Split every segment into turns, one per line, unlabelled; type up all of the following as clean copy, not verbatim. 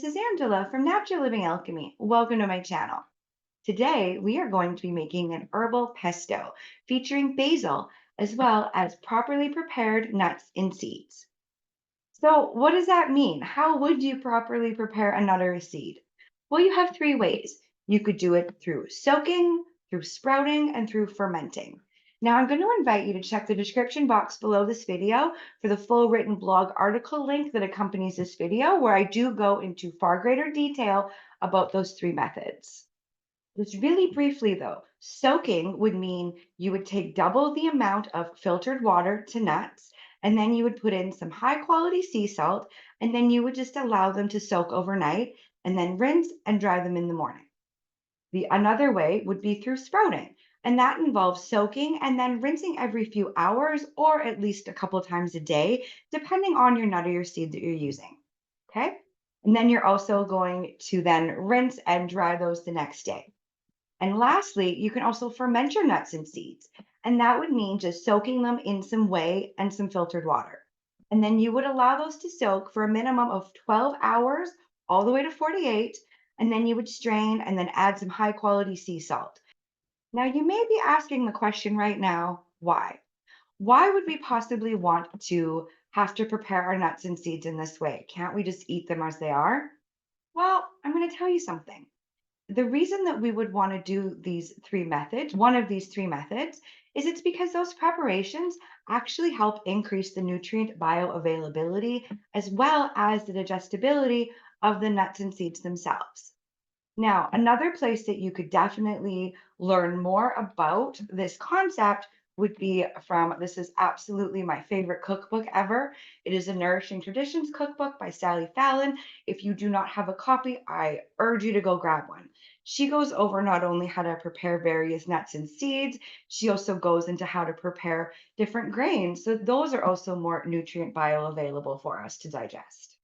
this is Angela from Natural Living Alchemy. Welcome to my channel. Today, we are going to be making an herbal pesto featuring basil as well as properly prepared nuts and seeds. So, what does that mean? How would you properly prepare a nut or a seed? Well, you have three ways. You could do it through soaking, through sprouting, and through fermenting. Now, I'm going to invite you to check the description box below this video for the full written blog article link that accompanies this video, where I do go into far greater detail about those three methods. Just really briefly, though, soaking would mean you would take double the amount of filtered water to nuts, and then you would put in some high quality sea salt, and then you would just allow them to soak overnight, and then rinse and dry them in the morning. Another way would be through sprouting, and that involves soaking and then rinsing every few hours or at least a couple times a day, depending on your nut or your seed that you're using. Okay. And then you're also going to then rinse and dry those the next day. And lastly, you can also ferment your nuts and seeds. And that would mean just soaking them in some whey and some filtered water. And then you would allow those to soak for a minimum of 12 hours, all the way to 48. And then you would strain and then add some high quality sea salt. Now, you may be asking the question right now, why? Why would we possibly want to have to prepare our nuts and seeds in this way? Can't we just eat them as they are? Well, I'm going to tell you something. The reason that we would want to do these three methods, one of these three methods, is it's because those preparations actually help increase the nutrient bioavailability as well as the digestibility of the nuts and seeds themselves. Now, another place that you could definitely learn more about this concept would be from this is absolutely my favorite cookbook ever. It is a Nourishing Traditions cookbook by Sally Fallon. If you do not have a copy, I urge you to go grab one. She goes over not only how to prepare various nuts and seeds, she also goes into how to prepare different grains. So those are also more nutrient bioavailable for us to digest.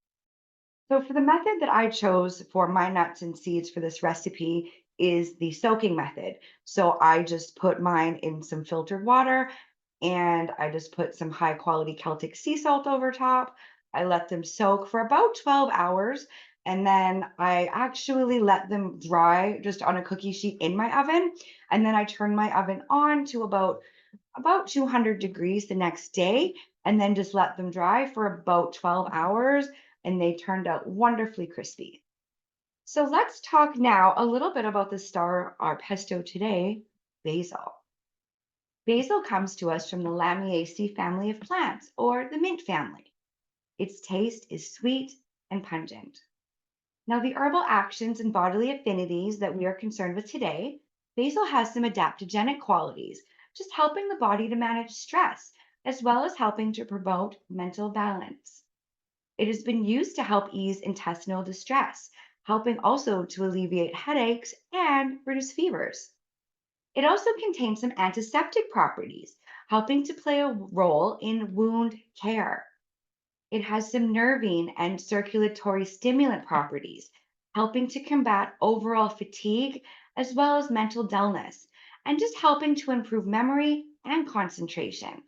So for the method that I chose for my nuts and seeds for this recipe is the soaking method. So I just put mine in some filtered water and I just put some high quality Celtic sea salt over top. I let them soak for about 12 hours and then I actually let them dry just on a cookie sheet in my oven. And then I turn my oven on to about 200 degrees the next day and then just let them dry for about 12 hours and they turned out wonderfully crispy. So let's talk now a little bit about the star of our pesto today, basil. Basil comes to us from the Lamiaceae family of plants or the mint family. Its taste is sweet and pungent. Now, the herbal actions and bodily affinities that we are concerned with today, basil has some adaptogenic qualities, just helping the body to manage stress, as well as helping to promote mental balance. It has been used to help ease intestinal distress, helping also to alleviate headaches and reduce fevers. It also contains some antiseptic properties, helping to play a role in wound care. It has some nervine and circulatory stimulant properties, helping to combat overall fatigue as well as mental dullness, and just helping to improve memory and concentration.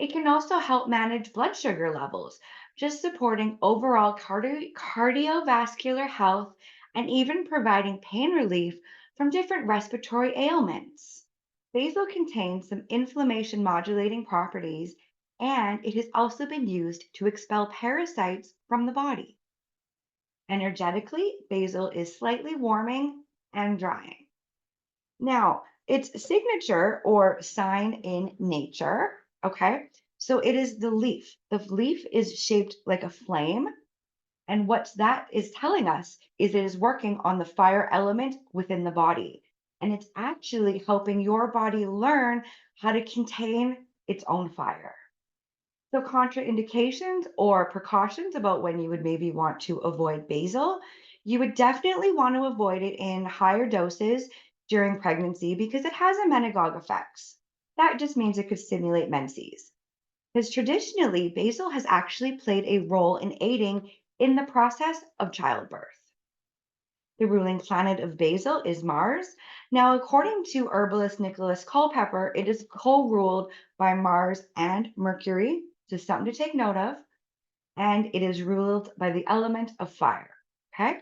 It can also help manage blood sugar levels, just supporting overall cardiovascular health and even providing pain relief from different respiratory ailments. Basil contains some inflammation modulating properties, and it has also been used to expel parasites from the body. Energetically, basil is slightly warming and drying. Now, its signature or sign in nature, okay? So it is the leaf. The leaf is shaped like a flame. And what that is telling us is it is working on the fire element within the body. And it's actually helping your body learn how to contain its own fire. So, contraindications or precautions about when you would maybe want to avoid basil, you would definitely want to avoid it in higher doses during pregnancy because it has emmenagogue effects. That just means it could stimulate menses. Because traditionally, basil has actually played a role in aiding in the process of childbirth. The ruling planet of basil is Mars. Now, according to herbalist Nicholas Culpepper, it is co ruled by Mars and Mercury, just something to take note of, and it is ruled by the element of fire. Okay.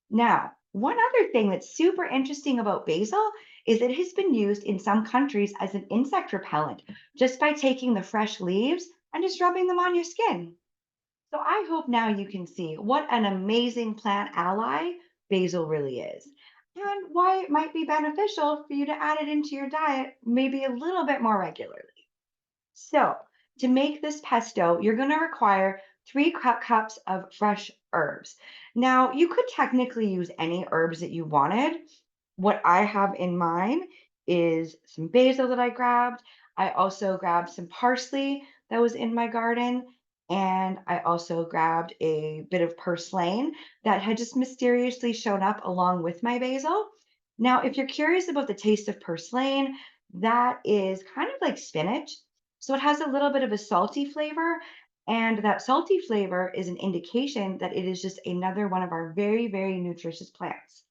Now, one other thing that's super interesting about basil is it has been used in some countries as an insect repellent just by taking the fresh leaves and just rubbing them on your skin. So I hope now you can see what an amazing plant ally basil really is and why it might be beneficial for you to add it into your diet maybe a little bit more regularly. So, to make this pesto, you're going to require 3 cups of fresh herbs. Now, you could technically use any herbs that you wanted. What I have in mine is some basil that I grabbed. I also grabbed some parsley that was in my garden. And I also grabbed a bit of purslane that had just mysteriously shown up along with my basil. Now, if you're curious about the taste of purslane, that is kind of like spinach. So it has a little bit of a salty flavor. And that salty flavor is an indication that it is just another one of our very, very nutritious plants.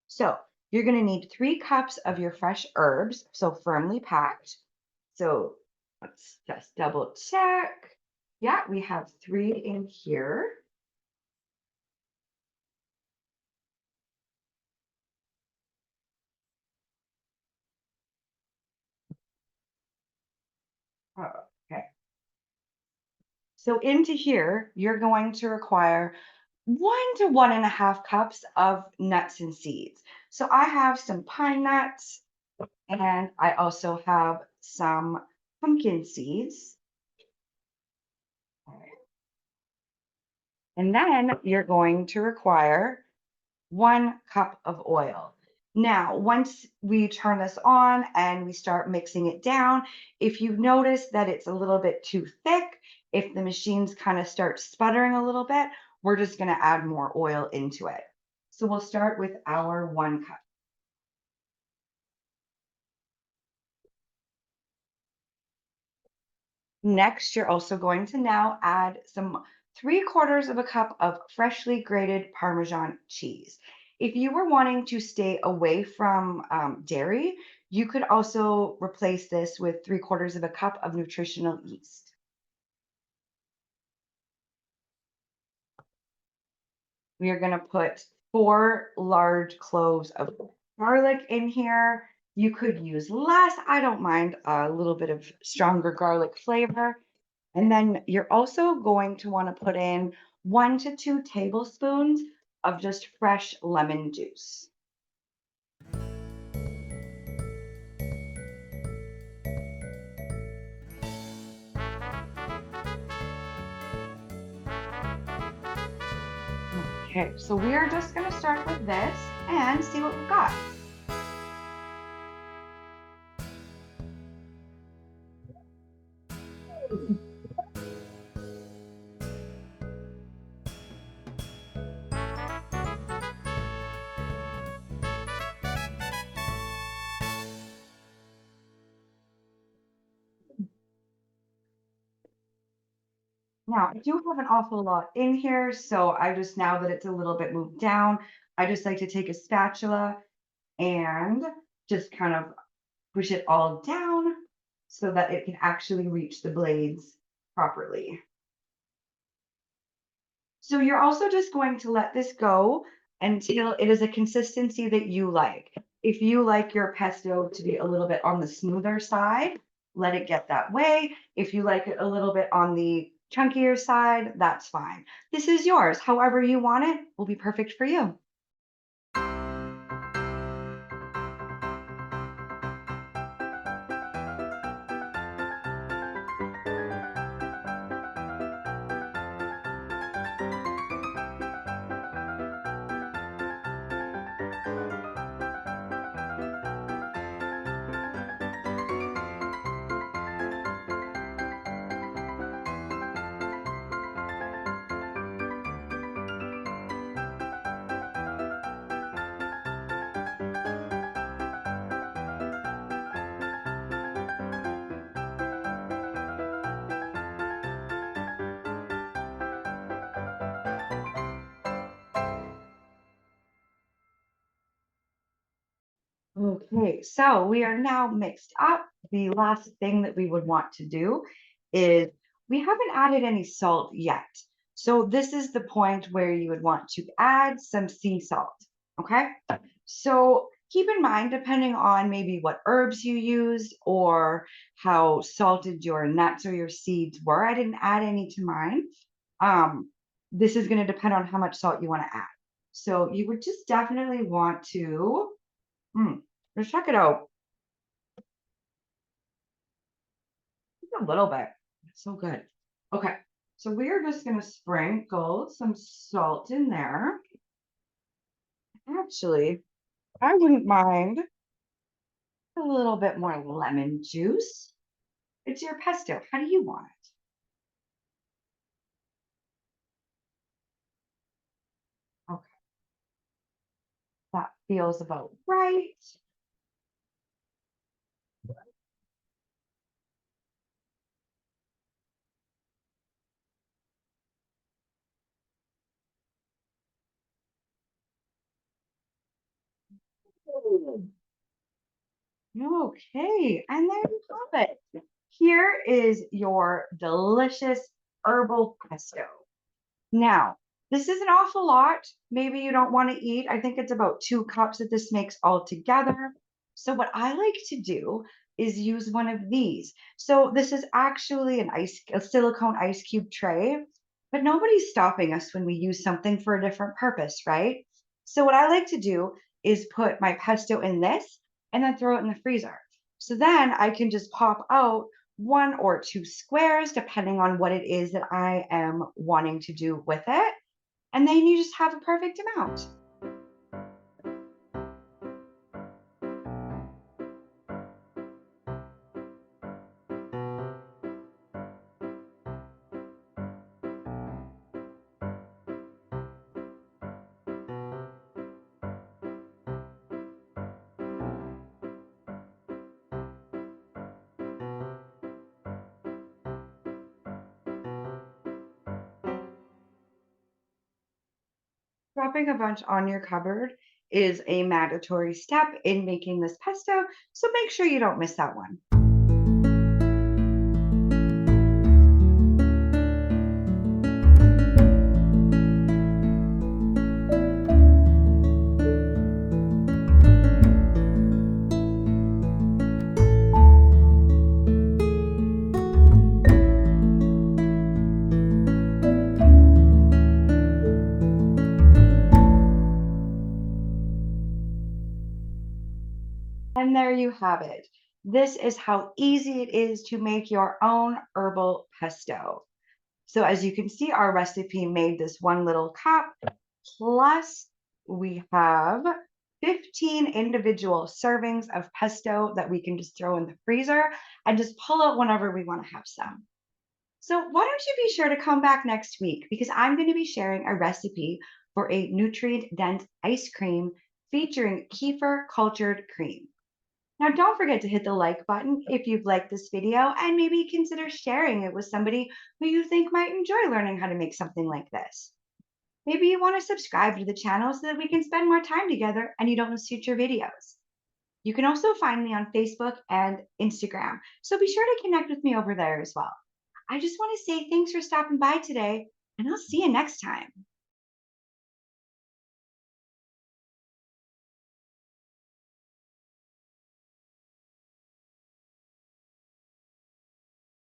So you're going to need 3 cups of your fresh herbs, so firmly packed. So let's just double check. Yeah, we have 3 in here. Oh, okay. So into here, you're going to require 1 to 1.5 cups of nuts and seeds. So I have some pine nuts and I also have some pumpkin seeds. All right. And then you're going to require 1 cup of oil. Now, once we turn this on and we start mixing it down, if you notice that it's a little bit too thick, if the machines kind of start sputtering a little bit, we're just going to add more oil into it. So we'll start with our 1 cup. Next, you're also going to now add some 3/4 of a cup of freshly grated Parmesan cheese. If you were wanting to stay away from dairy, you could also replace this with 3/4 of a cup of nutritional yeast. We are going to put 4 large cloves of garlic in here. You could use less. I don't mind a little bit of stronger garlic flavor. And then you're also going to want to put in 1 to 2 tablespoons of just fresh lemon juice. Okay, so we are just going to start with this and see what we've got. Now, I do have an awful lot in here, so I just, now that it's a little bit moved down, I just like to take a spatula and just kind of push it all down so that it can actually reach the blades properly. So you're also just going to let this go until it is a consistency that you like. If you like your pesto to be a little bit on the smoother side, let it get that way. If you like it a little bit on the chunkier side, that's fine. This is yours. However you want it will be perfect for you. Okay, so we are now mixed up. The last thing that we would want to do is we haven't added any salt yet. So this is the point where you would want to add some sea salt. Okay. So keep in mind, depending on maybe what herbs you used or how salted your nuts or your seeds were, I didn't add any to mine. Um, this is going to depend on how much salt you want to add. So you would just definitely want to just check it out just a little bit. It's so good. Okay. So we are just going to sprinkle some salt in there. Actually, I wouldn't mind a little bit more lemon juice. It's your pesto. How do you want it? Okay, that feels about right. Ooh, okay, and there you have it. Here is your delicious herbal pesto. Now, this is an awful lot. Maybe you don't want to eat. I think it's about 2 cups that this makes all together. So, what I like to do is use one of these. So, this is actually a silicone ice cube tray, but nobody's stopping us when we use something for a different purpose, right? So, what I like to do is put my pesto in this and then throw it in the freezer. So then I can just pop out 1 or 2 squares, depending on what it is that I am wanting to do with it. And then you just have a perfect amount. Dropping a bunch on your cupboard is a mandatory step in making this pesto, so make sure you don't miss that one. And there you have it. This is how easy it is to make your own herbal pesto. So as you can see, our recipe made this one little cup, plus we have 15 individual servings of pesto that we can just throw in the freezer and just pull out whenever we want to have some. So why don't you be sure to come back next week because I'm going to be sharing a recipe for a nutrient-dense ice cream featuring kefir cultured cream. Now, don't forget to hit the like button if you've liked this video and maybe consider sharing it with somebody who you think might enjoy learning how to make something like this. Maybe you want to subscribe to the channel so that we can spend more time together and you don't miss future videos. You can also find me on Facebook and Instagram, so be sure to connect with me over there as well. I just want to say thanks for stopping by today, and I'll see you next time.